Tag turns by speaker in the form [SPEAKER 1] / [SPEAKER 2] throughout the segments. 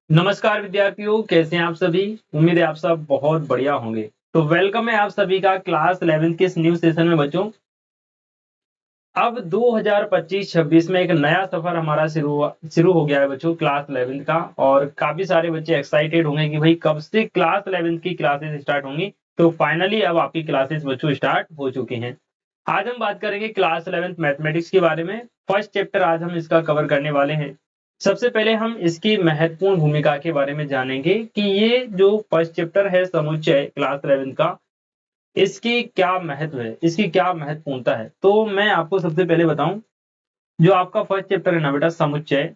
[SPEAKER 1] नमस्कार विद्यार्थियों, कैसे हैं आप सभी। उम्मीद है आप सब बहुत बढ़िया होंगे। तो वेलकम है आप सभी का क्लास 11th के इस न्यू सेशन में बच्चों। अब 2025-26 में एक नया सफर हमारा शुरू हो गया है बच्चों, क्लास 11th का। और काफी सारे बच्चे एक्साइटेड होंगे कि भाई कब से क्लास 11th की क्लासेस स्टार्ट होंगी। तो फाइनली अब आपकी क्लासेस बच्चों स्टार्ट हो चुकी हैं। आज हम बात करेंगे क्लास 11th मैथमेटिक्स के बारे में। फर्स्ट चैप्टर आज हम इसका कवर करने वाले हैं। सबसे पहले हम इसकी महत्वपूर्ण भूमिका के बारे में जानेंगे कि ये जो फर्स्ट चैप्टर है समुच्चय क्लास 11th का, इसकी क्या महत्व है, इसकी क्या महत्वपूर्णता है। तो मैं आपको सबसे पहले बताऊं, जो आपका फर्स्ट चैप्टर है ना बेटा समुच्चय,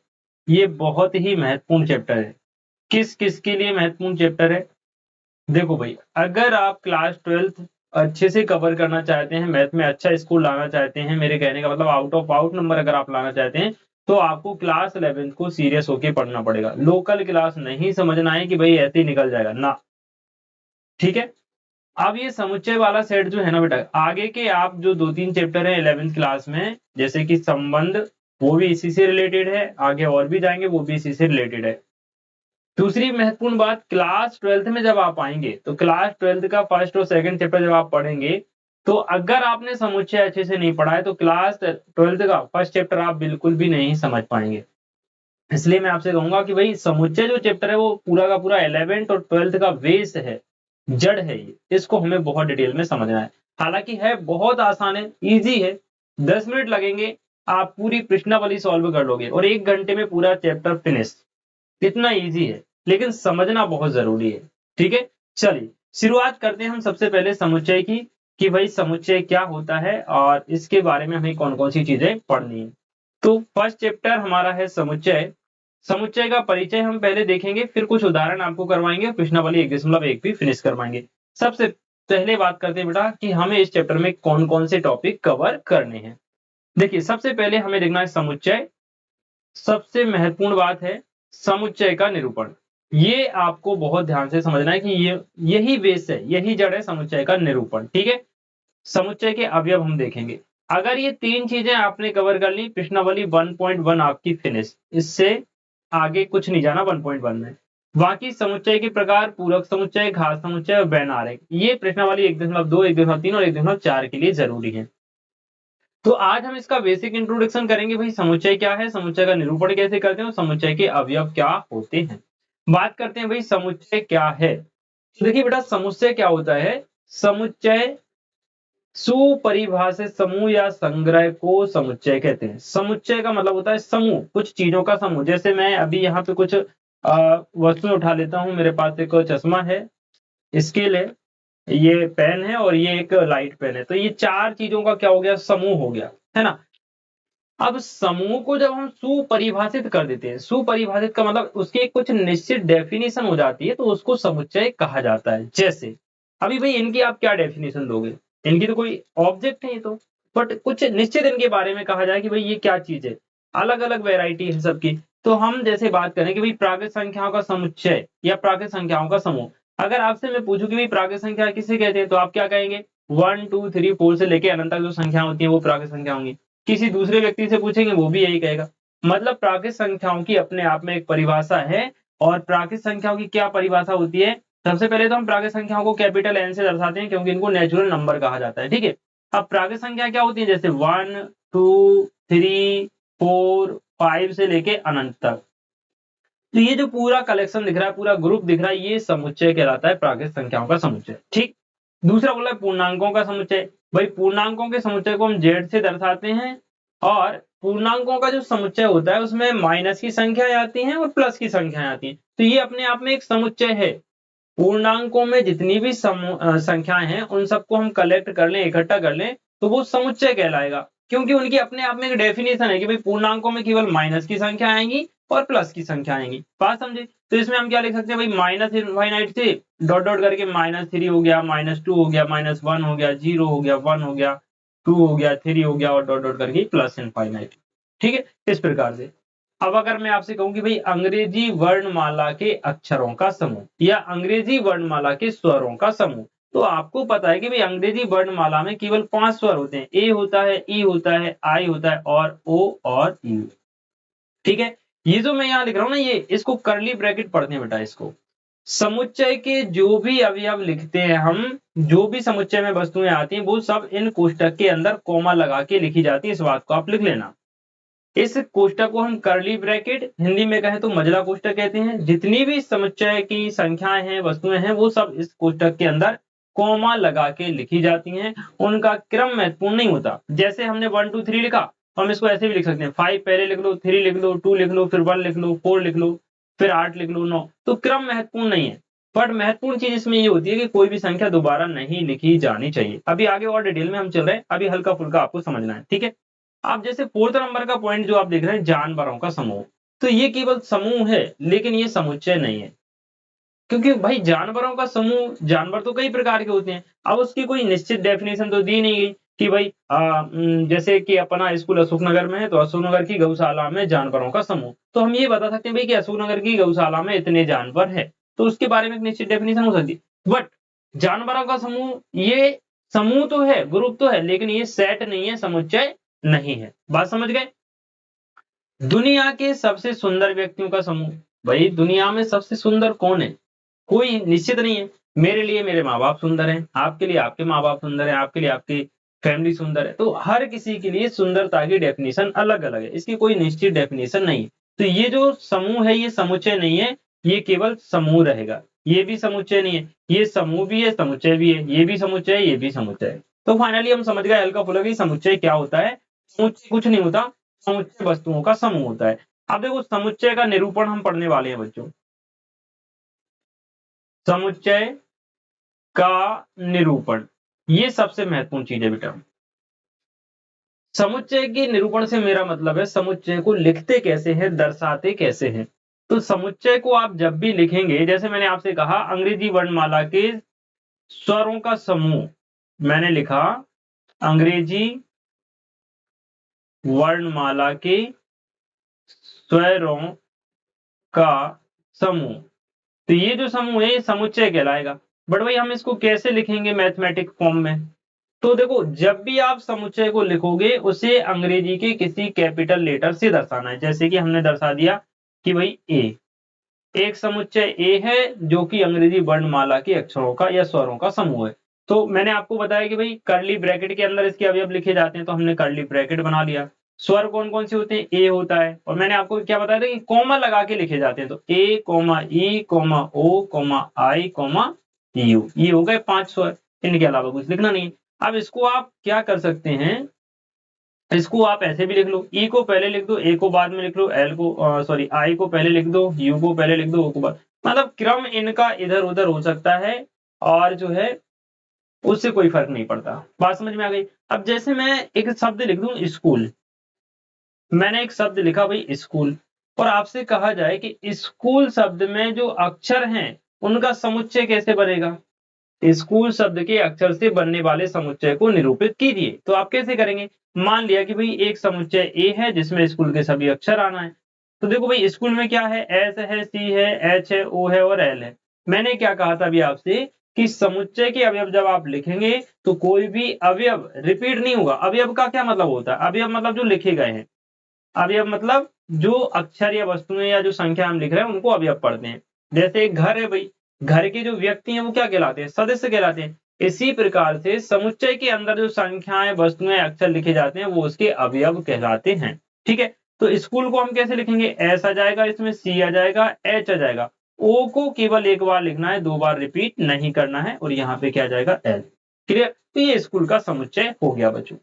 [SPEAKER 1] ये बहुत ही महत्वपूर्ण चैप्टर है। किस किस के लिए महत्वपूर्ण चैप्टर है? देखो भाई, अगर आप क्लास 12th अच्छे से कवर करना चाहते हैं, मैथ में अच्छा स्कोर लाना चाहते हैं, मेरे कहने का मतलब आउट ऑफ आउट नंबर अगर आप लाना चाहते हैं, तो आपको क्लास 11th को सीरियस होके पढ़ना पड़ेगा। लोकल क्लास नहीं समझना है कि भाई ऐसे ही निकल जाएगा ना। ठीक है। अब ये समुच्चय वाला सेट जो है ना बेटा, आगे के आप जो 2-3 चैप्टर है 11th क्लास में, जैसे कि संबंध, वो भी इसी से रिलेटेड है। आगे और भी जाएंगे, वो भी इसी से रिलेटेड है। दूसरी महत्वपूर्ण बात, क्लास 12th में जब आप आएंगे तो क्लास 12th का फर्स्ट और सेकंड चैप्टर जब आप पढ़ेंगे, तो अगर आपने समुच्चय अच्छे से नहीं पढ़ा है तो क्लास 12th का फर्स्ट चैप्टर आप बिल्कुल भी नहीं समझ पाएंगे। इसलिए मैं आपसे कहूंगा कि भाई समुच्चय जो चैप्टर है वो पूरा का पूरा 11th और 12th का बेस है, जड़ है ये। इसको हमें बहुत डिटेल में समझना है। हालांकि है बहुत आसान है, इजी है। 10 मिनट लगेंगे, आप पूरी प्रश्नावली सॉल्व कर लोगे और 1 घंटे में पूरा चैप्टर फिनिश। इतना इजी है, लेकिन समझना बहुत जरूरी है। ठीक है, चलिए शुरुआत करते हैं हम सबसे पहले समुच्चय की, कि भाई समुच्चय क्या होता है और इसके बारे में हमें कौन कौन सी चीजें पढ़नी है। तो फर्स्ट चैप्टर हमारा है समुच्चय। समुच्चय का परिचय हम पहले देखेंगे, फिर कुछ उदाहरण आपको करवाएंगे, प्रश्नावली 1.1 भी फिनिश करवाएंगे। सबसे पहले बात करते हैं बेटा कि हमें इस चैप्टर में कौन कौन से टॉपिक कवर करने हैं। देखिए, सबसे पहले हमें देखना है समुच्चय। सबसे महत्वपूर्ण बात है समुच्चय का निरूपण। ये आपको बहुत ध्यान से समझना है कि यही बेस है, यही जड़ है समुच्चय का निरूपण। ठीक है। समुच्चय के अवयव हम देखेंगे। अगर ये 3 चीजें आपने कवर कर ली, प्रश्नावली 1.1 आपकी फिनिश। इससे आगे कुछ नहीं जाना 1.1 में। बाकी समुच्चय के प्रकार, पूरक समुच्चय, घात समुच्चय और बैन आरेख, ये प्रश्नावली 1.2, 1.3 और 1.4 के लिए जरूरी है। तो आज हम इसका बेसिक इंट्रोडक्शन करेंगे, भाई समुच्चय क्या है, समुच्चय का निरूपण कैसे करते हैं और समुच्चय के अवयव क्या होते हैं। बात करते हैं भाई समुच्चय क्या है। तो देखिए बेटा, समुच्चय क्या होता है। समुच्चय सुपरिभाषित समूह या संग्रह को समुच्चय कहते हैं। समुच्चय का मतलब होता है समूह, कुछ चीजों का समूह। जैसे मैं अभी यहाँ पे कुछ वस्तुएं उठा लेता हूँ। मेरे पास एक चश्मा है, स्केल है, ये पेन है और ये एक लाइट पेन है। तो ये 4 चीजों का क्या हो गया, समूह हो गया, है ना। अब समूह को जब हम सुपरिभाषित कर देते हैं, सुपरिभाषित का मतलब उसकी एक कुछ निश्चित डेफिनेशन हो जाती है, तो उसको समुच्चय कहा जाता है। जैसे अभी भाई इनकी आप क्या डेफिनेशन दोगे, इनकी तो कोई ऑब्जेक्ट है ये तो, बट कुछ निश्चित इनके बारे में कहा जाए कि भाई ये क्या चीज है। अलग अलग वेराइटी है सबकी। तो हम जैसे बात करें कि भाई प्राकृत संख्याओं का समुच्चय या प्राकृत संख्याओं का समूह। अगर आपसे मैं पूछूं कि भाई प्राकृत संख्या किसे कहते हैं, तो आप क्या कहेंगे, 1 2 3 4 से लेके अनंत तक जो संख्या होती है वो प्राकृत संख्या होंगी। किसी दूसरे व्यक्ति से पूछेंगे, वो भी यही कहेगा। मतलब प्राकृत संख्याओं की अपने आप में एक परिभाषा है। और प्राकृत संख्याओं की क्या परिभाषा होती है। सबसे पहले तो हम प्राकृत संख्याओं को कैपिटल एन से दर्शाते हैं, क्योंकि इनको नेचुरल नंबर कहा जाता है। ठीक है। अब प्राकृत संख्या क्या होती है, जैसे 1 2 3 4 5 से लेके अनंत तक। तो ये जो पूरा कलेक्शन दिख रहा है, पूरा ग्रुप दिख रहा है, ये समुच्चय कहलाता है, प्राकृत संख्याओं का समुच्चय। ठीक। दूसरा बोला पूर्णांकों का समुच्चय। भाई पूर्णांकों के समुच्चय को हम जेड से दर्शाते हैं। और पूर्णांकों का जो समुच्चय होता है उसमें माइनस की संख्याएं आती हैं और प्लस की संख्याएं आती हैं। तो ये अपने आप में एक समुच्चय है। पूर्णांकों में जितनी भी संख्याएं हैं उन सबको हम कलेक्ट कर लें, इकट्ठा कर लें, तो वो समुच्चय कहलाएगा। क्योंकि उनकी अपने आप में एक डेफिनेशन है कि भाई पूर्णांकों में केवल माइनस की संख्या आएंगी और प्लस की संख्या आएंगी। बात समझे। तो इसमें हम क्या लिख सकते हैं भाई, माइनस इनफाइनाइट से डॉट डॉट करके -3 हो गया, -2 हो गया, -1 हो गया, 0 हो गया, 1 हो गया, 2 हो गया, 3 हो गया और डॉट डॉट करके प्लस इनफाइनाइट। ठीक है, इस प्रकार से। अब अगर मैं आपसे कहूं कि भाई अंग्रेजी वर्णमाला के अक्षरों का समूह या अंग्रेजी वर्णमाला के स्वरों का समूह, तो आपको पता है कि भाई अंग्रेजी वर्णमाला में केवल 5 स्वर होते हैं। ए होता है, ई होता है, आई होता है और ओ और यू। ठीक है। ये जो मैं यहाँ लिख रहा हूँ ना, ये इसको करली ब्रैकेट पढ़ते हैं बेटा। इसको समुच्चय के जो भी अवयव लिखते हैं हम, जो भी समुच्चय में वस्तुएं आती हैं, वो सब इन कोष्टक के अंदर कोमा लगा के लिखी जाती है। इस बात को आप लिख लेना। इस कोष्टक को हम करली ब्रैकेट, हिंदी में कहें तो मजला कोष्टक कहते हैं। जितनी भी समुच्चय की संख्याएं हैं, वस्तुएं हैं, वो सब इस कोष्टक के अंदर कोमा लगा के लिखी जाती हैं। उनका क्रम महत्वपूर्ण नहीं होता। जैसे हमने 1 2 3 लिखा, हम इसको ऐसे भी लिख सकते हैं, 5 पहले लिख लो, 3 लिख लो, 2 लिख लो, फिर 1 लिख लो, 4 लिख लो, फिर 8 लिख लो, 9। तो क्रम महत्वपूर्ण नहीं है, बट महत्वपूर्ण चीज इसमें ये होती है कि कोई भी संख्या दोबारा नहीं लिखी जानी चाहिए। अभी आगे और डिटेल में हम चल रहे हैं, अभी हल्का फुल्का आपको समझना है, ठीक है। आप जैसे 4th नंबर का पॉइंट जो आप देख रहे हैं, जानवरों का समूह, तो ये केवल समूह है, लेकिन ये समुच्चय नहीं है। क्योंकि भाई जानवरों का समूह, जानवर तो कई प्रकार के होते हैं। अब उसकी कोई निश्चित डेफिनेशन तो दी नहीं गई कि भाई जैसे कि अपना स्कूल अशोकनगर में है, तो अशोकनगर की गौशाला में जानवरों का समूह, तो हम ये बता सकते हैं भाई कि अशोकनगर की गौशाला में इतने जानवर है, तो उसके बारे में एक निश्चित डेफिनेशन हो सकती है। बट जानवरों का समूह, ये समूह तो है, ग्रुप तो है, लेकिन ये सेट नहीं है, समुच्चय नहीं है। बात समझ गए। दुनिया के सबसे सुंदर व्यक्तियों का समूह, भाई दुनिया में सबसे सुंदर कौन है, कोई निश्चित नहीं है। मेरे लिए मेरे माँ बाप सुंदर हैं, आपके लिए आपके माँ बाप सुंदर हैं, आपके लिए आपकी फैमिली सुंदर है। तो हर किसी के लिए सुंदरता की डेफिनेशन अलग अलग है, इसकी कोई निश्चित डेफिनेशन नहीं है। तो ये जो समूह है, ये समुच्चय नहीं है, ये केवल समूह रहेगा। ये भी समुच्चय नहीं है, ये समूह भी है, समुच्चय भी है, ये भी समुच्चय है, ये भी समुच्चय है। तो फाइनली हम समझ गए हल्का फुल्का कि समुच्चय क्या होता है। समुच्चय कुछ नहीं होता, समुच्चय वस्तुओं का समूह होता है। अब देखो समुच्चय का निरूपण हम पढ़ने वाले हैं बच्चों। समुच्चय का निरूपण, ये सबसे महत्वपूर्ण चीज है बेटा। समुच्चय के निरूपण से मेरा मतलब है समुच्चय को लिखते कैसे हैं, दर्शाते कैसे हैं। तो समुच्चय को आप जब भी लिखेंगे, जैसे मैंने आपसे कहा अंग्रेजी वर्णमाला के स्वरों का समूह, मैंने लिखा अंग्रेजी वर्णमाला के स्वरों का समूह, तो ये जो समूह है, ये समुच्चय कहलाएगा। बट भाई हम इसको कैसे लिखेंगे मैथमेटिक फॉर्म में। तो देखो, जब भी आप समुच्चय को लिखोगे, उसे अंग्रेजी के किसी कैपिटल लेटर से दर्शाना है। जैसे कि हमने दर्शा दिया कि भाई ए, एक समुच्चय ए है जो कि अंग्रेजी वर्णमाला के अक्षरों का या स्वरों का समूह है। तो मैंने आपको बताया कि भाई करली ब्रैकेट के अंदर इसके अवयव लिखे जाते हैं, तो हमने करली ब्रैकेट बना लिया। स्वर कौन कौन से होते हैं, ए होता है, और मैंने आपको क्या बताया था कि कॉमा लगा के लिखे जाते हैं, तो A comma E comma O comma I comma U, ये हो गए 5 स्वर। इनके अलावा कुछ लिखना नहीं। अब इसको आप क्या कर सकते हैं, इसको आप ऐसे भी लिख लो, ई को पहले लिख दो, ए को बाद में लिख लो, एल को सॉरी आई को पहले लिख दो, यू को पहले लिख दो, ओ को बाद। मतलब क्रम इनका इधर उधर हो सकता है, और जो है उससे कोई फर्क नहीं पड़ता। बात समझ में आ गई। अब जैसे मैं एक शब्द लिख दूं स्कूल, मैंने एक शब्द लिखा भाई स्कूल, और आपसे कहा जाए कि स्कूल शब्द में जो अक्षर हैं उनका समुच्चय कैसे बनेगा, स्कूल शब्द के अक्षर से बनने वाले समुच्चय को निरूपित कीजिए। तो आप कैसे करेंगे, मान लिया कि भाई एक समुच्चय ए है जिसमें स्कूल के सभी अक्षर आना है। तो देखो भाई स्कूल में क्या है, एस है, सी है, एच है, ओ है और एल है। मैंने क्या कहा था अभी आपसे कि समुच्चय के अवयव जब आप लिखेंगे तो कोई भी अवयव रिपीट नहीं होगा। अवयव का क्या मतलब होता है, अवयव मतलब जो लिखे गए हैं, अवयव मतलब जो अक्षर या वस्तुएं या जो संख्या हम लिख रहे हैं उनको अवयव पढ़ते हैं। जैसे एक घर है भाई, घर के जो व्यक्ति हैं वो क्या कहलाते हैं, सदस्य कहलाते हैं। इसी प्रकार से समुच्चय के अंदर जो संख्याएं, वस्तुएं, अक्षर लिखे जाते हैं वो उसके अवयव कहलाते हैं। ठीक है। तो स्कूल को हम कैसे लिखेंगे, एस आ जाएगा, इसमें सी आ जाएगा, एच आ जाएगा, ओ को केवल एक बार लिखना है, 2 बार रिपीट नहीं करना है, और यहाँ पे क्या आ जाएगा, एल। क्लियर। तो ये स्कूल का समुच्चय हो गया बच्चों।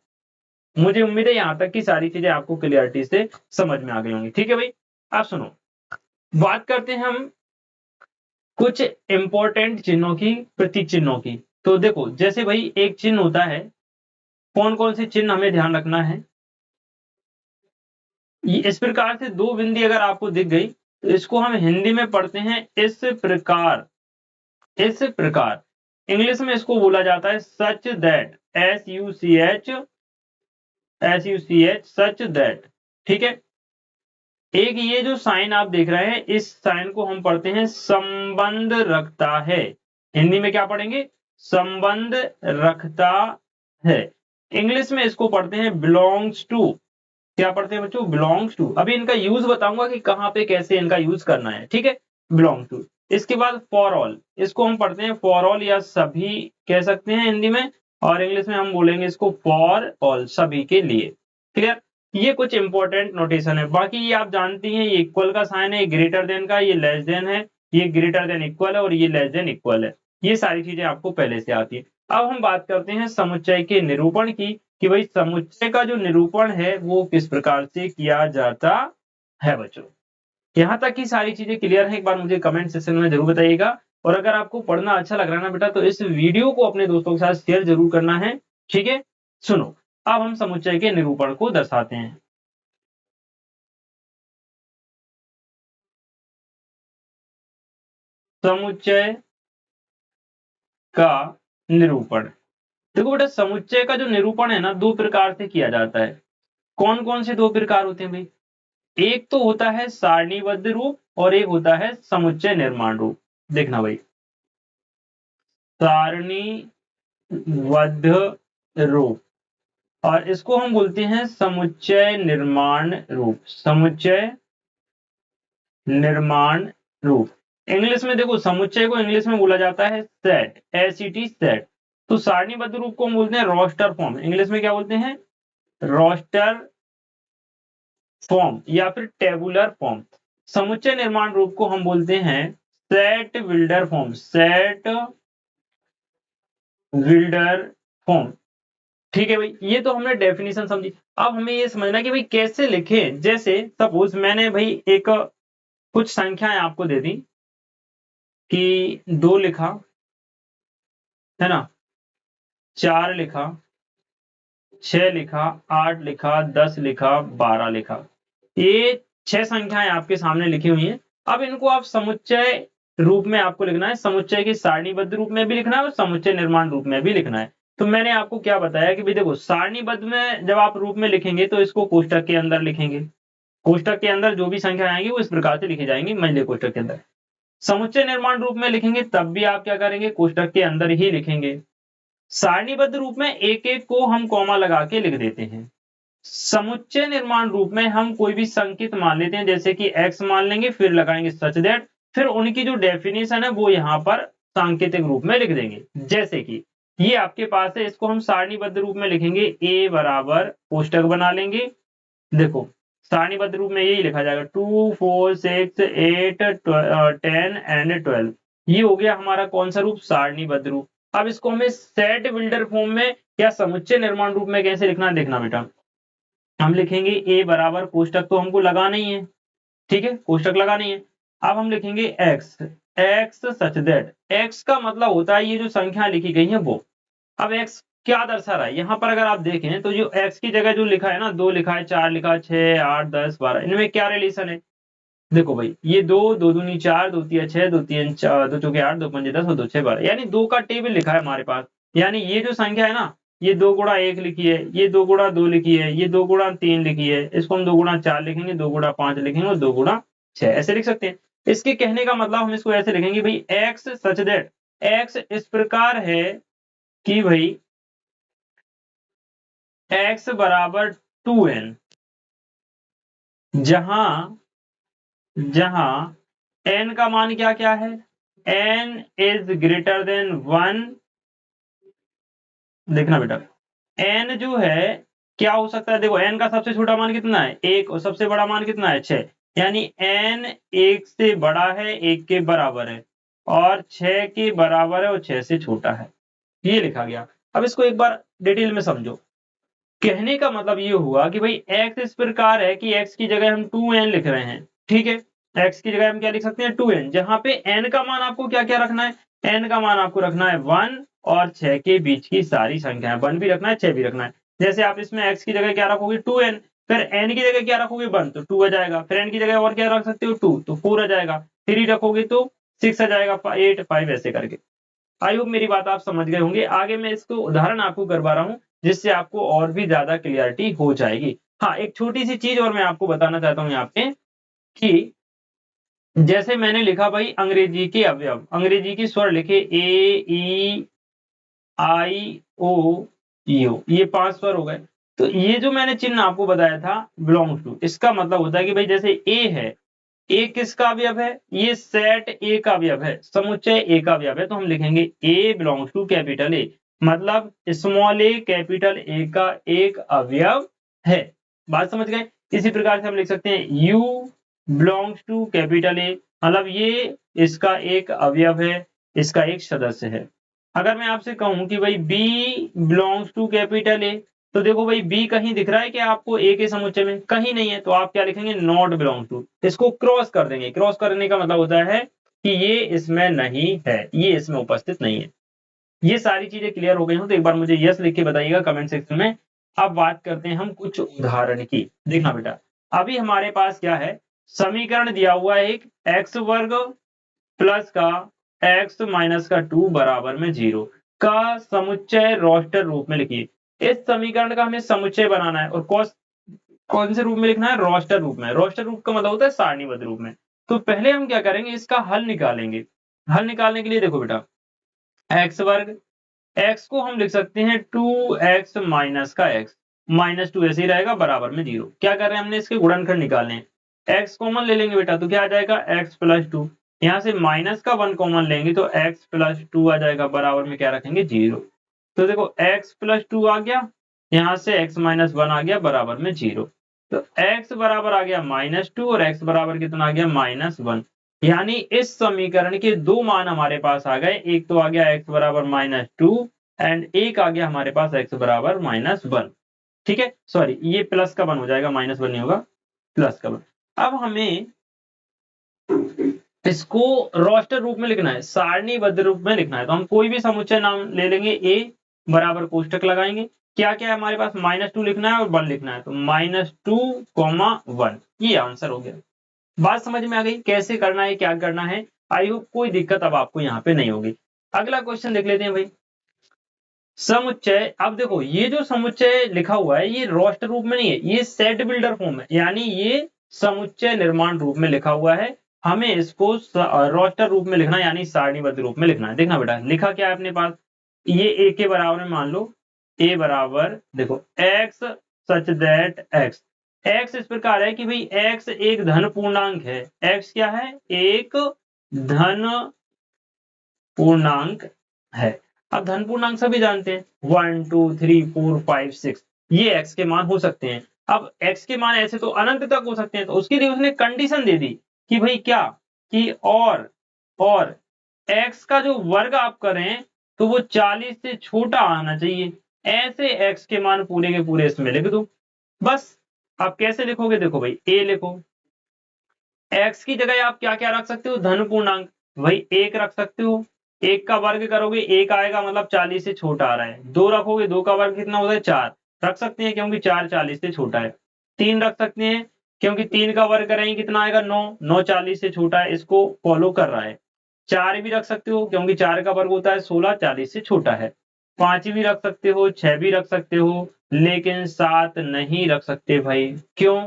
[SPEAKER 1] मुझे उम्मीद है यहाँ तक की सारी चीजें आपको क्लियरिटी से समझ में आ गई होंगी। ठीक है भाई। आप सुनो, बात करते हैं हम कुछ इंपॉर्टेंट चिन्हों की, प्रतीक चिन्हों की। तो देखो, जैसे भाई एक चिन्ह होता है, कौन कौन से चिन्ह हमें ध्यान रखना है। इस प्रकार से 2 बिंदी अगर आपको दिख गई, तो इसको हम हिंदी में पढ़ते हैं इस प्रकार, इस प्रकार। इंग्लिश में इसको बोला जाता है such that, SUCH, such that. ठीक है। एक ये जो साइन आप देख रहे हैं, इस साइन को हम पढ़ते हैं संबंध रखता है। हिंदी में क्या पढ़ेंगे, संबंध रखता है। इंग्लिश में इसको पढ़ते हैं बिलोंग्स टू, क्या पढ़ते हैं बच्चों, बिलोंग्स टू। अभी इनका यूज बताऊंगा कि कहाँ पे कैसे इनका यूज करना है, ठीक है, बिलोंग टू। इसके बाद फॉर ऑल, इसको हम पढ़ते हैं फॉर ऑल या सभी कह सकते हैं हिंदी में, और इंग्लिश में हम बोलेंगे इसको फॉर ऑल, सभी के लिए। क्लियर। ये कुछ इंपॉर्टेंट नोटेशन है। बाकी ये आप जानती हैं, ये इक्वल का साइन है, ये ग्रेटर देन का, ये लेस देन है, ये ग्रेटर देन इक्वल है और ये लेस देन इक्वल है। ये सारी चीजें आपको पहले से आती है। अब हम बात करते हैं समुच्चय के निरूपण की, कि भाई समुच्चय का जो निरूपण है वो किस प्रकार से किया जाता है बच्चों। यहाँ तक की सारी चीजें क्लियर है, एक बार मुझे कमेंट सेक्शन में जरूर बताइएगा। और अगर आपको पढ़ना अच्छा लग रहा है ना बेटा, तो इस वीडियो को अपने दोस्तों के साथ शेयर जरूर करना है, ठीक है। सुनो, अब हम समुच्चय के निरूपण को दर्शाते हैं। समुच्चय का निरूपण। देखो बेटा, समुच्चय का जो निरूपण है ना, दो प्रकार से किया जाता है। कौन कौन से दो प्रकार होते हैं भाई? एक तो होता है सारणीबद्ध रूप और एक होता है समुच्चय निर्माण रूप। देखना भाई, सारणीबद्ध रूप, और इसको हम बोलते हैं समुच्चय निर्माण रूप। समुच्चय निर्माण रूप। इंग्लिश में देखो, समुच्चय को इंग्लिश में बोला जाता है सेट, एसईटी सेट। तो सारणीबद्ध रूप को हम बोलते हैं रोस्टर फॉर्म। इंग्लिश में क्या बोलते हैं? रोस्टर फॉर्म या फिर टेबुलर फॉर्म। समुच्चय निर्माण रूप को हम बोलते हैं set builder form. Set builder form, ठीक है भाई। ये तो हमने डेफिनेशन समझी। अब हमें ये समझना कि भाई कैसे लिखें। जैसे सपोज मैंने भाई एक कुछ संख्याएं आपको दे दी कि 2 लिखा है ना, 4 लिखा, 6 लिखा, 8 लिखा, 10 लिखा, 12 लिखा। ये 6 संख्याएं आपके सामने लिखी हुई हैं। अब इनको आप समुच्चय रूप में आपको लिखना है। समुच्चय की सारणीबद्ध रूप में भी लिखना है और समुच्चय निर्माण रूप में भी लिखना है। तो मैंने आपको क्या बताया कि भाई देखो, सारणीबद्ध में जब आप रूप में लिखेंगे तो इसको कोष्टक के अंदर लिखेंगे। कोष्टक के अंदर जो भी संख्या आएंगी वो इस प्रकार से लिखी जाएंगी मंझले कोष्टक के अंदर। समुच्चय निर्माण रूप में लिखेंगे तब भी आप क्या करेंगे, कोष्टक के अंदर ही लिखेंगे। सारणीबद्ध रूप में एक एक को हम कॉमा लगा के लिख देते हैं। समुच्चय निर्माण रूप में हम कोई भी संकेत मान लेते हैं, जैसे कि x मान लेंगे, फिर लगाएंगे सच दैट, फिर उनकी जो डेफिनेशन है वो यहाँ पर सांकेतिक रूप में लिख देंगे। जैसे कि ये आपके पास है, इसको हम सारणीबद्ध रूप में लिखेंगे, a बराबर कोष्टक बना लेंगे। देखो, सारणीबद्ध रूप में यही लिखा जाएगा 2 4 6 8 10 एंड 12। ये हो गया हमारा कौन सा रूप? सारणीबद्ध रूप। अब इसको हमें सेट बिल्डर फॉर्म में या समुच्चय निर्माण रूप में कैसे लिखना है, देखना बेटा। हम लिखेंगे a बराबर, कोष्टक तो हमको लगा नहीं है, ठीक है, कोष्टक लगा नहीं है। अब हम लिखेंगे x, x such that. x का मतलब होता है ये जो संख्या लिखी गई है वो। अब x क्या दर्शा रहा है? यहाँ पर अगर आप देखें तो जो x की जगह जो लिखा है ना, 2 लिखा है, 4 लिखा है, 6 8 10 12, इनमें क्या रिलेशन है? देखो भाई, ये 2 2 दूनी 4, 2 3 6, 2 3 4, 2 चौके 8, 2 पंजे 10 और 2 6 12, यानी 2 का टेबल लिखा है हमारे पास। यानी ये जो संख्या है ना, ये 2 गुणा 1 लिखी है, ये 2 गुणा 2 लिखी है, ये 2 गुणा 3 लिखी है, इसको हम 2 गुणा 4 लिखेंगे, 2 गुणा 5 लिखेंगे और 2 गुणा 6 ऐसे लिख सकते हैं। इसके कहने का मतलब हम इसको ऐसे लिखेंगे भाई, x सच दैट, x इस प्रकार है कि भाई x बराबर 2n, जहां n का मान क्या क्या है? n is greater than 1। देखना बेटा, n जो है क्या हो सकता है? देखो, n का सबसे छोटा मान कितना है? 1, और सबसे बड़ा मान कितना है? 6। यानी n 1 से बड़ा है, 1 के बराबर है, और 6 के बराबर है और 6 से छोटा है। ये लिखा गया। अब इसको एक बार डिटेल में समझो। कहने का मतलब ये हुआ कि भाई x इस प्रकार है कि x की जगह हम 2n लिख रहे हैं, ठीक है। x की जगह हम क्या लिख सकते हैं? 2n, जहां पे n का मान आपको क्या क्या रखना है? n का मान आपको रखना है 1 और 6 के बीच की सारी संख्याएं। 1 भी रखना है, 6 भी रखना है। जैसे आप इसमें x की जगह क्या रखोगे? 2n, फिर n की जगह क्या रखोगे? 1, तो 2 आ जाएगा। फिर n की जगह और क्या रख सकते हो? 2, तो 4 आ जाएगा। 3 रखोगे तो 6 आ जाएगा, 8 5 ऐसे करके। आई होप मेरी बात आप समझ गए होंगे। आगे मैं इसको उदाहरण आपको करवा रहा हूँ, जिससे आपको और भी ज्यादा क्लियरिटी हो जाएगी। हाँ, एक छोटी सी चीज और मैं आपको बताना चाहता हूँ यहाँ पे, कि जैसे मैंने लिखा भाई अंग्रेजी के अवयव, अंग्रेजी के स्वर लिखे A E I O U, ये 5 स्वर हो गए। तो ये जो मैंने चिन्ह आपको बताया था बिलोंग्स टू, इसका मतलब होता है कि भाई जैसे ए है, ए किसका अवयव है, ये सेट ए का अवयव है, समुच्चय ए का अवयव है, तो हम लिखेंगे ए बिलोंग्स टू कैपिटल ए, मतलब स्मॉल ए कैपिटल ए का एक अवयव है। बात समझ गए। इसी प्रकार से हम लिख सकते हैं u belongs to capital A, मतलब ये इसका एक अवयव है, इसका एक सदस्य है। अगर मैं आपसे कहूं कि भाई b belongs to capital A, तो देखो भाई बी कहीं दिख रहा है क्या आपको ए के समुच्चय में, कहीं नहीं है, तो आप क्या लिखेंगे, नॉट बिलोंग टू, इसको क्रॉस कर देंगे। क्रॉस करने का मतलब होता है कि ये इसमें नहीं है, ये इसमें उपस्थित नहीं है। ये सारी चीजें क्लियर हो गई हो तो एक बार मुझे यस लिख के बताइएगा कमेंट सेक्शन में। अब बात करते हैं हम कुछ उदाहरण की। देखना बेटा, अभी हमारे पास क्या है, समीकरण दिया हुआ है एक एक्स वर्ग प्लस का एक्स माइनस का 2 बराबर में 0 का समुच्चय रोस्टर रूप में लिखिए। इस समीकरण का हमें समुच्चय बनाना है और कौन से रूप में लिखना है, रोस्टर रूप में। रोस्टर रूप का मतलब होता है सारणीबद्ध रूप में। तो पहले हम क्या करेंगे, इसका हल निकालेंगे। हल निकालने के लिए देखो बेटा, एक्स वर्ग, एक्स को हम लिख सकते हैं 2x माइनस का x, माइनस 2 ऐसे ही रहेगा बराबर में 0। क्या कर रहे हैं, हमने इसके गुणनखंड निकालने हैं। x कॉमन ले लेंगे बेटा, तो क्या आ जाएगा x प्लस 2, यहाँ से माइनस का 1 कॉमन लेंगे तो x प्लस 2 आ जाएगा, बराबर में क्या रखेंगे 0। तो देखो x प्लस 2 आ गया, यहाँ से x माइनस 1 आ गया बराबर में 0। तो x बराबर आ गया -2 और x बराबर कितना आ गया -1। यानी इस समीकरण के दो मान हमारे पास आ गए, एक तो आ गया x बराबर -2 एंड एक आ गया हमारे पास x बराबर -1। ठीक है, सॉरी ये प्लस का 1 हो जाएगा, -1 नहीं होगा, प्लस का 1। अब हमें इसको रोस्टर रूप में लिखना है, सारणीबद्ध रूप में लिखना है। तो हम कोई भी समुच्चय नाम ले लेंगे, a बराबर कोष्टक लगाएंगे, क्या क्या है हमारे पास, -2 लिखना है और 1 लिखना है, तो -2, 1, ये आंसर हो गया। बात समझ में आ गई कैसे करना है, क्या करना है। आई होप कोई दिक्कत अब आपको यहाँ पे नहीं होगी। अगला क्वेश्चन देख लेते हैं भाई, समुच्चय। अब देखो ये जो समुच्चय लिखा हुआ है ये रोस्टर रूप में नहीं है, ये सेट बिल्डर फॉर्म है, यानी ये समुच्चय निर्माण रूप में लिखा हुआ है। हमें इसको रोस्टर रूप में लिखना है, यानी सारणीबद्ध रूप में लिखना है। देखना बेटा, लिखा क्या है अपने पास, ये ए के बराबर में मान लो, ए बराबर देखो x such that x, x इस प्रकार है कि भाई एक्स एक धन पूर्णांक है। एक्स क्या है, एक धन पूर्णांक है। अब धन पूर्णांक सभी जानते हैं, 1 2 3 4 5 6, ये x के मान हो सकते हैं। अब x के मान ऐसे तो अनंत तक हो सकते हैं, तो उसके लिए उसने कंडीशन दे दी कि भाई क्या, कि और x का जो वर्ग आप करें तो वो 40 से छोटा आना चाहिए। ऐसे x के मान पूरे के पूरे इसमें लिख दो बस। आप कैसे लिखोगे, देखो भाई a लिखो, x की जगह आप क्या क्या रख सकते हो, धन पूर्णांक, वही 1 रख सकते हो। 1 का वर्ग करोगे 1 आएगा, मतलब 40 से छोटा आ रहा है। 2 रखोगे, 2 का वर्ग कितना होता है 4 रख सकते हैं, क्योंकि 4 40 से छोटा है। 3 रख सकते हैं, क्योंकि 3 का वर्ग करेंगे कितना आएगा 9, 9 40 से छोटा है, इसको फॉलो कर रहा है। 4 भी रख सकते हो, क्योंकि 4 का वर्ग होता है 16, 40 से छोटा है। 5 भी रख सकते हो, 6 भी रख सकते हो, लेकिन 7 नहीं रख सकते भाई। क्यों,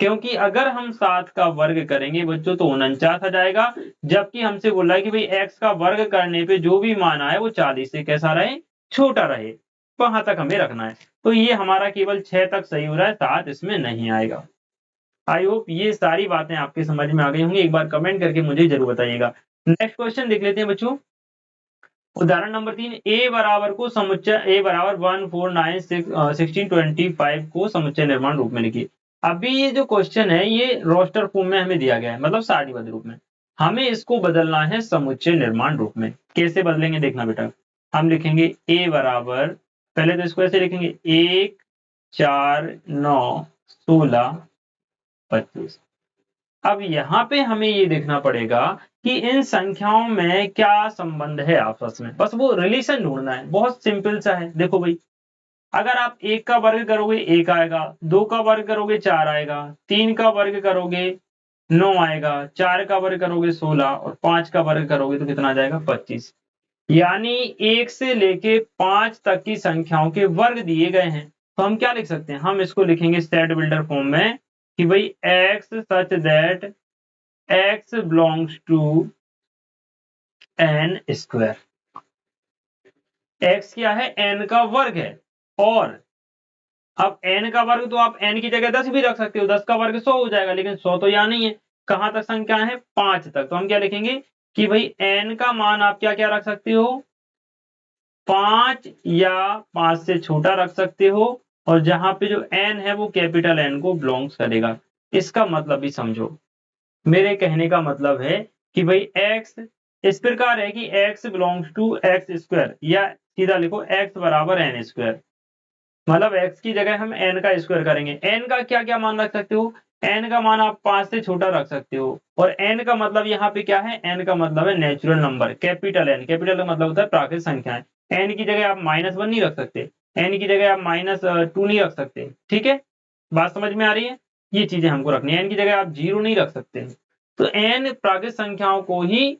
[SPEAKER 1] क्योंकि अगर हम 7 का वर्ग करेंगे बच्चों तो 49 आ जाएगा, जबकि हमसे बोला है कि भाई x का वर्ग करने पे जो भी मान आए वो 40 से कैसा रहे, छोटा रहे। वहां तक हमें रखना है। तो ये हमारा केवल 6 तक सही हो रहा है, 7 इसमें नहीं आएगा। आई होप ये सारी बातें आपके समझ में आ गई होंगी, एक बार कमेंट करके मुझे जरूर बताइएगा। नेक्स्ट क्वेश्चन देख लेते हैं बच्चों, उदाहरण नंबर 3, ए बराबर को समुच्चय, ए बराबर 1 4 9 6 16 25 को समुच्चय निर्माण रूप में लिखिए। अभी ये जो क्वेश्चन है ये रोस्टर फॉर्म में हमें दिया गया है, मतलब सारणीबद्ध रूप में। हमें इसको बदलना है समुच्चय निर्माण रूप में। कैसे बदलेंगे देखना बेटा, हम लिखेंगे ए बराबर, पहले तो इसको ऐसे लिखेंगे 1 4 9 16 25। अब यहाँ पे हमें ये देखना पड़ेगा कि इन संख्याओं में क्या संबंध है आपस में, बस वो रिलेशन ढूंढना है, बहुत सिंपल सा है। देखो भाई, अगर आप 1 का वर्ग करोगे 1 आएगा, 2 का वर्ग करोगे 4 आएगा, 3 का वर्ग करोगे 9 आएगा, 4 का वर्ग करोगे 16 और 5 का वर्ग करोगे तो कितना आ जाएगा 25। यानी 1 से लेके 5 तक की संख्याओं के वर्ग दिए गए हैं। तो हम क्या लिख सकते हैं, हम इसको लिखेंगे सेट बिल्डर फॉर्म में कि भाई x such that x belongs to n square. x क्या है, n का वर्ग है, और अब n का वर्ग तो आप n की जगह 10 भी रख सकते हो, 10 का वर्ग 100 हो जाएगा, लेकिन 100 तो यहाँ नहीं है। कहाँ तक संख्या है? 5 तक। तो हम क्या लिखेंगे कि भाई n का मान आप क्या क्या रख सकते हो? 5 या 5 से छोटा रख सकते हो, और जहां पे जो n है वो कैपिटल N को बिलोंग्स करेगा। इसका मतलब भी समझो। मेरे कहने का मतलब है कि भाई x इस प्रकार है कि x belongs to x square, या सीधा लिखो x बराबर n स्क्वायर। मतलब x की जगह हम n का स्क्वायर करेंगे। n का क्या क्या मान रख सकते हो? n का मान आप 5 से छोटा रख सकते हो, और n का मतलब यहाँ पे क्या है? n का मतलब है natural number, capital N। Capital का मतलब होता है प्राकृतिक संख्याएं। n की जगह आप -1 नहीं रख सकते, n की जगह आप -2 नहीं रख सकते। ठीक है, बात समझ में आ रही है? ये चीजें हमको रखनी है। n की जगह आप 0 नहीं रख सकते। तो n प्राकृतिक संख्याओं को ही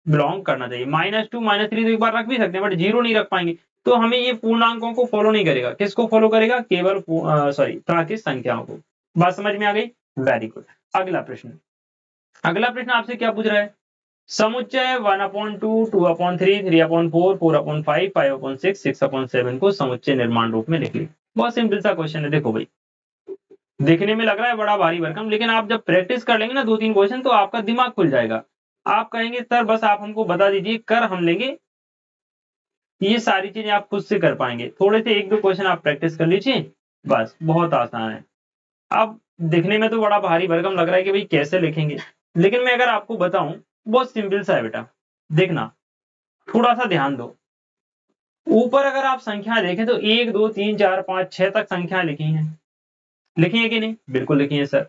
[SPEAKER 1] बिलोंग करना चाहिए। -2 -3 तो एक बार रख भी सकते हैं, बट 0 नहीं रख पाएंगे। तो हमें ये पूर्णांकों को फॉलो नहीं करेगा। किसको फॉलो करेगा? केवल प्राकृतिक संख्याओं को। बात समझ में आ गई? Very good. अगला प्रश्न, अगला प्रश्न आपसे क्या पूछ रहा है? समुच्चय 1/2, 2/3, 3/4, 4/5, 5/6, 6/7 को समुच्चय निर्माण रूप में लिखिए। बहुत सिंपल सा क्वेश्चन है। देखो भाई, देखने में लग रहा है बड़ा भारी भरकम, लेकिन आप जब प्रैक्टिस कर लेंगे ना 2-3 क्वेश्चन, तो आपका दिमाग खुल जाएगा। आप कहेंगे सर बस आप हमको बता दीजिए, कर हम लेंगे। ये सारी चीजें आप खुद से कर पाएंगे। थोड़े से 1-2 क्वेश्चन आप प्रैक्टिस कर लीजिए, बस बहुत आसान है। अब दिखने में तो बड़ा भारी भरकम लग रहा है कि भाई कैसे लिखेंगे, लेकिन मैं अगर आपको बताऊं, बहुत सिंपल सा है बेटा। देखना, थोड़ा सा ध्यान दो। ऊपर अगर आप संख्या देखें तो 1 2 3 4 5 6 तक संख्या लिखी है। लिखी है कि नहीं? बिल्कुल लिखी है सर।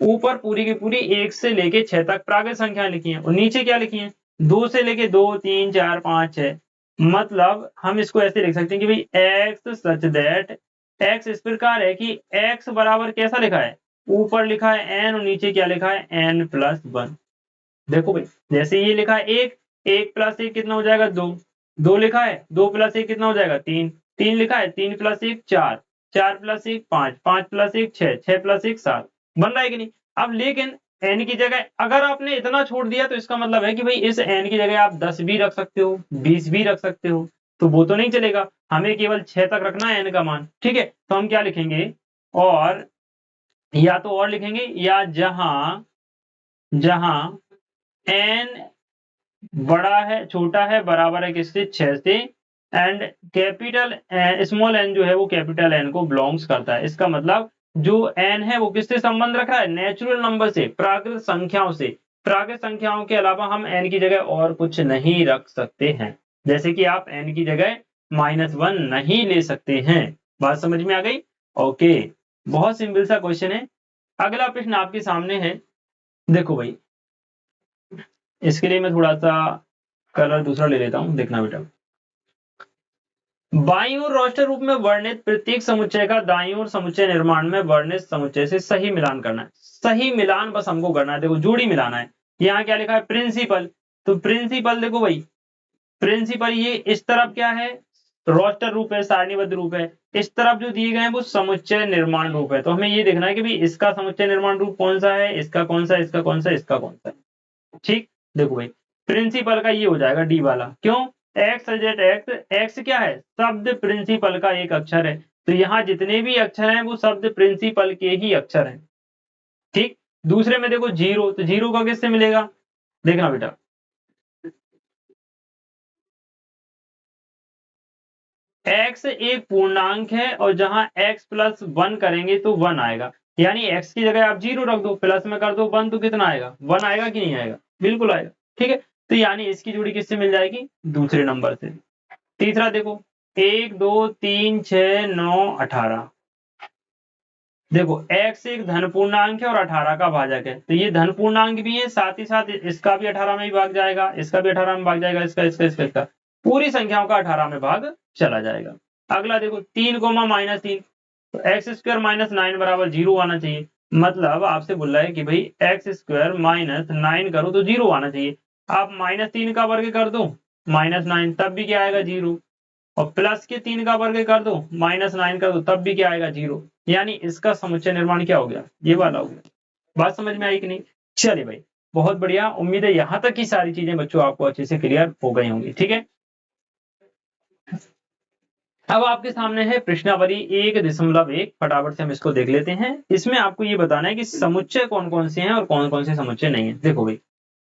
[SPEAKER 1] ऊपर पूरी की पूरी 1 से लेके 6 तक प्राकृतिक संख्या लिखी है, और नीचे क्या लिखी है? 2 से लेके 2 3 4 5 6। मतलब हम इसको ऐसे लिख सकते हैं कि भाई एक्स सच दैट, एक्स इस प्रकार है कि एक्स बराबर कैसा लिखा है? ऊपर लिखा है n, और नीचे क्या लिखा है? n+1। देखो भाई, जैसे ये लिखा है 1, 1+1 कितना हो जाएगा? 2, 2 लिखा है 2+1 कितना हो जाएगा? 3, 3 लिखा है 3+1 4, 4+1 5, 5+1 6, 6+1 7। बन रहा है कि नहीं? अब लेकिन n की जगह अगर आपने इतना छोड़ दिया, तो इसका मतलब है कि भाई इस n की जगह आप 10 भी रख सकते हो, 20 भी रख सकते हो, तो वो तो नहीं चलेगा। हमें केवल 6 तक रखना है n का मान। ठीक है, तो हम क्या लिखेंगे? और या तो और लिखेंगे, या जहां जहां n बड़ा है, छोटा है, बराबर है किससे? 6 से, एंड कैपिटल स्मॉल n जो है वो कैपिटल N को बिलोंग्स करता है। इसका मतलब जो n है वो किससे संबंध रख रहा है? नेचुरल नंबर से, प्राकृतिक संख्याओं से। प्राकृतिक संख्याओं के अलावा हम n की जगह और कुछ नहीं रख सकते हैं। जैसे कि आप n की जगह -1 नहीं ले सकते हैं। बात समझ में आ गई? ओके, बहुत सिंपल सा क्वेश्चन है। अगला प्रश्न आपके सामने है। देखो भाई, इसके लिए मैं थोड़ा सा कलर दूसरा ले लेता हूं, देखना बेटा। बाईं ओर रोस्टर रूप में वर्णित प्रत्येक समुच्चय का दाईं ओर समुच्चय निर्माण में वर्णित समुच्चय से सही मिलान करना है। सही मिलान बस हमको करना है। देखो, जोड़ी मिलाना है। यहाँ क्या लिखा है? प्रिंसिपल। तो प्रिंसिपल देखो भाई, प्रिंसिपल ये इस तरफ क्या है? रोस्टर रूप है, सारणीबद्ध रूप है। इस तरफ जो दिए गए हैं वो समुच्चय निर्माण रूप है। तो हमें ये देखना है कि भाई इसका समुच्चय निर्माण रूप कौन सा है, इसका कौन सा, इसका कौन सा, इसका कौन सा है। ठीक, देखो भाई, प्रिंसिपल का ये हो जाएगा डी वाला। क्यों? एक्स जेट एक्स, एक्स क्या है? शब्द प्रिंसिपल का एक अक्षर है। तो यहाँ जितने भी अक्षर हैं वो शब्द प्रिंसिपल के ही अक्षर हैं। ठीक, दूसरे में देखो जीरो, तो जीरो का किससे मिलेगा? देखना बेटा, x एक पूर्णांक है, और जहां x+1 करेंगे तो 1 आएगा। यानी x की जगह आप 0 रख दो, प्लस में कर दो 1, तो कितना आएगा? 1 आएगा कि नहीं आएगा? बिल्कुल आएगा। ठीक है, तो यानी इसकी जोड़ी किससे मिल जाएगी? दूसरे नंबर से। तीसरा देखो, 1 2 3 6 9 18। देखो, x एक धन पूर्णांक है और 18 का भाजक है, तो ये धन पूर्णांक भी है, साथ ही साथ इसका भी 18 में ही भाग जाएगा, इसका भी 18 में भाग जाएगा, इसका पूरी संख्याओं का 18 में भाग चला जाएगा। अगला देखो, 3, -3, तो x² - 9 बराबर 0 आना चाहिए। मतलब आपसे बोल रहा है कि भाई x² - 9 करो तो 0 आना चाहिए। आप -3 का वर्ग कर दो, -9, तब भी क्या आएगा? 0। और प्लस के 3 का वर्ग कर दो, -9 कर दो, तब भी क्या आएगा? 0। यानी इसका समुच्चय निर्माण क्या हो गया? ये वाला हो गया। बात समझ में आई कि नहीं? चलिए भाई, बहुत बढ़िया। उम्मीद है यहाँ तक की सारी चीजें बच्चों आपको अच्छे से क्लियर हो गई होंगी। ठीक है, अब आपके सामने है प्रश्नावली 1.1, फटाफट से हम इसको देख लेते हैं। इसमें आपको ये बताना है कि समुच्चय कौन कौन से हैं और कौन कौन से समुच्चय नहीं है। देखो भाई,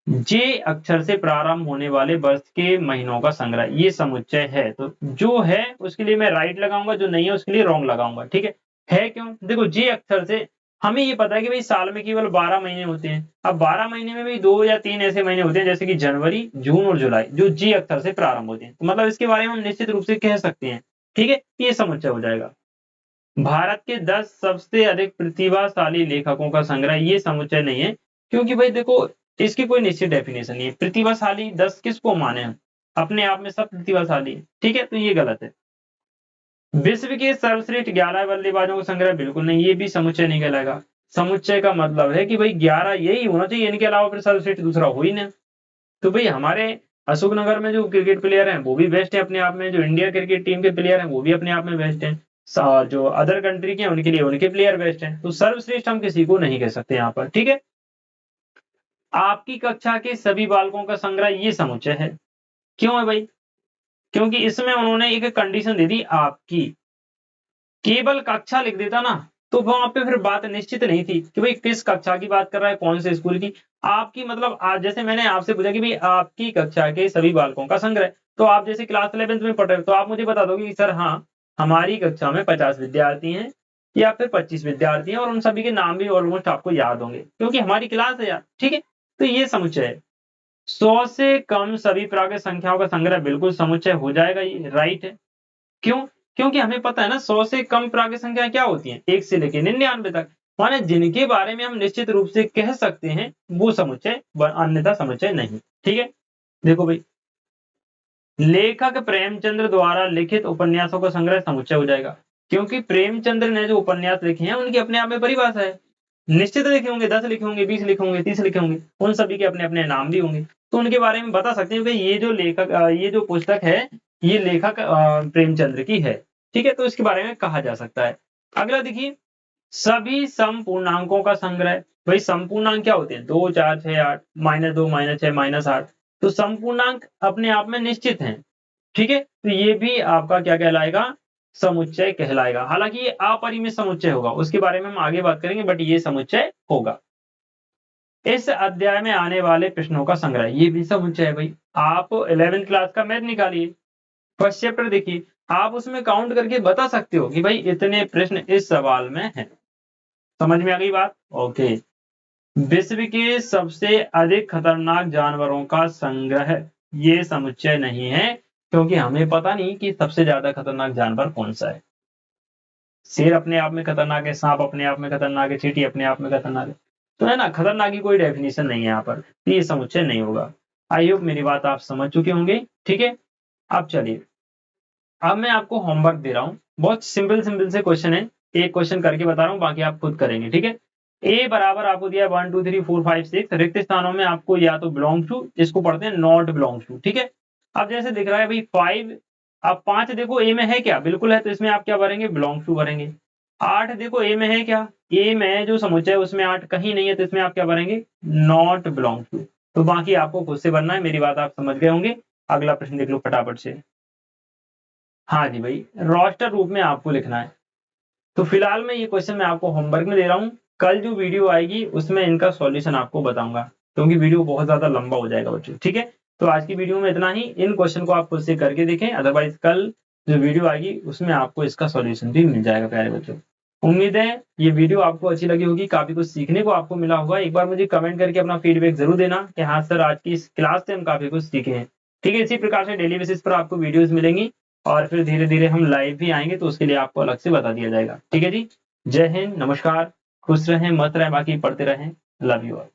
[SPEAKER 1] जे अक्षर से प्रारंभ होने वाले वर्ष के महीनों का संग्रह ये समुच्चय है। तो जो है उसके लिए मैं राइट लगाऊंगा, जो नहीं है उसके लिए रॉन्ग लगाऊंगा। ठीक है क्यों? देखो, जे अक्षर से हमें ये पता है कि भाई साल में केवल 12 महीने होते हैं। अब 12 महीने में भी 2 या 3 ऐसे महीने होते हैं जैसे कि जनवरी, जून और जुलाई, जो जी अक्षर से प्रारंभ होते हैं। तो मतलब इसके बारे में हम निश्चित रूप से कह सकते हैं। ठीक है, ये समुच्चय हो जाएगा। भारत के 10 सबसे अधिक प्रतिभाशाली लेखकों का संग्रह ये समुच्चय नहीं है, क्योंकि भाई देखो, इसकी कोई निश्चित डेफिनेशन नहीं है। प्रतिभाशाली 10 किसको माने हम? अपने आप में सब प्रतिभाशाली है। ठीक है, तो ये गलत है। विश्व के सर्वश्रेष्ठ 11 बल्लेबाजों का संग्रह बिल्कुल नहीं, ये भी समुच्चय नहीं कहलाएगा। समुच्चय का मतलब है कि भाई 11 यही होना चाहिए, इनके अलावा फिर सर्वश्रेष्ठ दूसरा हो ही ना। तो भाई हमारे अशोकनगर में जो क्रिकेट प्लेयर हैं वो भी बेस्ट है अपने आप में, जो इंडिया क्रिकेट टीम के प्लेयर हैं वो भी अपने आप में बेस्ट हैं, जो अदर कंट्री के हैं उनके लिए उनके प्लेयर बेस्ट हैं। तो सर्वश्रेष्ठ हम किसी को नहीं कह सकते यहाँ पर। ठीक है, आपकी कक्षा के सभी बालकों का संग्रह ये समुच्चय है। क्यों है भाई? क्योंकि इसमें उन्होंने एक कंडीशन दे दी आपकी। केवल कक्षा लिख देता ना तो वहां पे फिर बात निश्चित नहीं थी कि भाई किस कक्षा की बात कर रहा है, कौन से स्कूल की। आपकी मतलब आज जैसे मैंने आपसे पूछा कि भाई आपकी कक्षा के सभी बालकों का संग्रह, तो आप जैसे क्लास 11th में पढ़ रहे हो तो आप मुझे बता दोगे कि सर हाँ, हमारी कक्षा में 50 विद्यार्थी हैं या फिर 25 विद्यार्थी हैं और उन सभी के नाम भी ऑलमोस्ट आपको याद होंगे क्योंकि हमारी क्लास है यार। ठीक है, तो ये समुच्चय है। 100 से कम सभी प्राकृत संख्याओं का संग्रह बिल्कुल समुच्चय हो जाएगा, ये राइट है। क्यों? क्योंकि हमें पता है ना 100 से कम प्राकृत संख्याएं क्या होती हैं, 1 से लेकर 99 तक, माने जिनके बारे में हम निश्चित रूप से कह सकते हैं वो समुच्चय, अन्यथा समुच्चय नहीं। ठीक है, देखो भाई, लेखक प्रेमचंद्र द्वारा लिखित उपन्यासों का संग्रह समुच्चय हो जाएगा, क्योंकि प्रेमचंद्र ने जो उपन्यास लिखे हैं उनकी अपने आप में परिभाषा है। निश्चित लिखे होंगे, 10 लिखे होंगे, 20 लिखे होंगे, 30 लिखे होंगे, उन सभी के अपने अपने नाम भी होंगे। तो उनके बारे में बता सकते हैं कि ये जो लेखक ये जो पुस्तक है ये लेखक प्रेमचंद्र की है। ठीक है, तो इसके बारे में कहा जा सकता है। अगला देखिए, सभी समपूर्णांकों का संग्रह। भाई समपूर्णांक क्या होते हैं? 2, 4, 6, 8, -2, -6, -8। तो समपूर्णांक अपने आप में निश्चित हैं। ठीक है, तो ये भी आपका क्या कहलाएगा? समुच्चय कहलाएगा। हालांकि ये अपरिमित समुच्चय होगा, उसके बारे में हम आगे बात करेंगे, बट ये समुच्चय होगा। इस अध्याय में आने वाले प्रश्नों का संग्रह, ये भी समुच्चय है भाई। आप 11th क्लास का मैथ निकालिए, फर्स्ट चैप्टर देखिए, आप उसमें काउंट करके बता सकते हो कि भाई इतने प्रश्न इस सवाल में हैं। समझ में आ गई बात? ओके। विश्व के सबसे अधिक खतरनाक जानवरों का संग्रह ये समुच्चय नहीं है, क्योंकि हमें पता नहीं कि सबसे ज्यादा खतरनाक जानवर कौन सा है। शेर अपने आप में खतरनाक है, सांप अपने आप में खतरनाक है, चींटी अपने आप में खतरनाक है। तो है ना, खतरनाक की कोई डेफिनेशन नहीं है यहाँ पर, तो ये समुच्चय नहीं होगा। आई होप मेरी बात आप समझ चुके होंगे। ठीक है, अब चलिए, अब मैं आपको होमवर्क दे रहा हूँ। बहुत सिंपल सिंपल से क्वेश्चन है, एक क्वेश्चन करके बता रहा हूँ, बाकी आप खुद करेंगे। ठीक है, ए बराबर आपको दिया 1 2 3 4 5 6, रिक्त स्थानों में आपको या तो बिलोंग टू, इसको पढ़ते हैं नॉट बिलोंग टू। ठीक है, अब जैसे दिख रहा है भाई 5, अब 5 देखो ए में है क्या? बिल्कुल है, तो इसमें आप क्या भरेंगे? बिलोंग टू भरेंगे। 8 देखो ए में है क्या? ए में जो समुच्चय है उसमें 8 कहीं नहीं है, तो इसमें आप क्या भरेंगे? Not belong to. तो बाकी आपको खुद से भरना है, मेरी बात आप समझ गए होंगे। अगला प्रश्न देख लो फटाफट से। हाँ जी भाई, रोस्टर रूप में आपको लिखना है। तो फिलहाल मैं ये क्वेश्चन मैं आपको होमवर्क में दे रहा हूँ, कल जो वीडियो आएगी उसमें इनका सॉल्यूशन आपको बताऊंगा, क्योंकि वीडियो बहुत ज्यादा लंबा हो जाएगा बच्चों। ठीक है, तो आज की वीडियो में इतना ही। इन क्वेश्चन को आप खुद से करके देखें, अदरवाइज कल जो वीडियो आएगी उसमें आपको इसका सॉल्यूशन भी मिल जाएगा प्यारे बच्चों। उम्मीद है ये वीडियो आपको अच्छी लगी होगी, काफी कुछ सीखने को आपको मिला होगा। एक बार मुझे कमेंट करके अपना फीडबैक जरूर देना कि हाँ सर, आज की इस क्लास से हम काफी कुछ सीखे हैं। ठीक है, इसी प्रकार से डेली बेसिस पर आपको वीडियोस मिलेंगी और फिर धीरे धीरे हम लाइव भी आएंगे, तो उसके लिए आपको अलग से बता दिया जाएगा। ठीक है जी, जय हिंद, नमस्कार, खुश रहें, मस्त रहें, बाकी पढ़ते रहें। Love you all.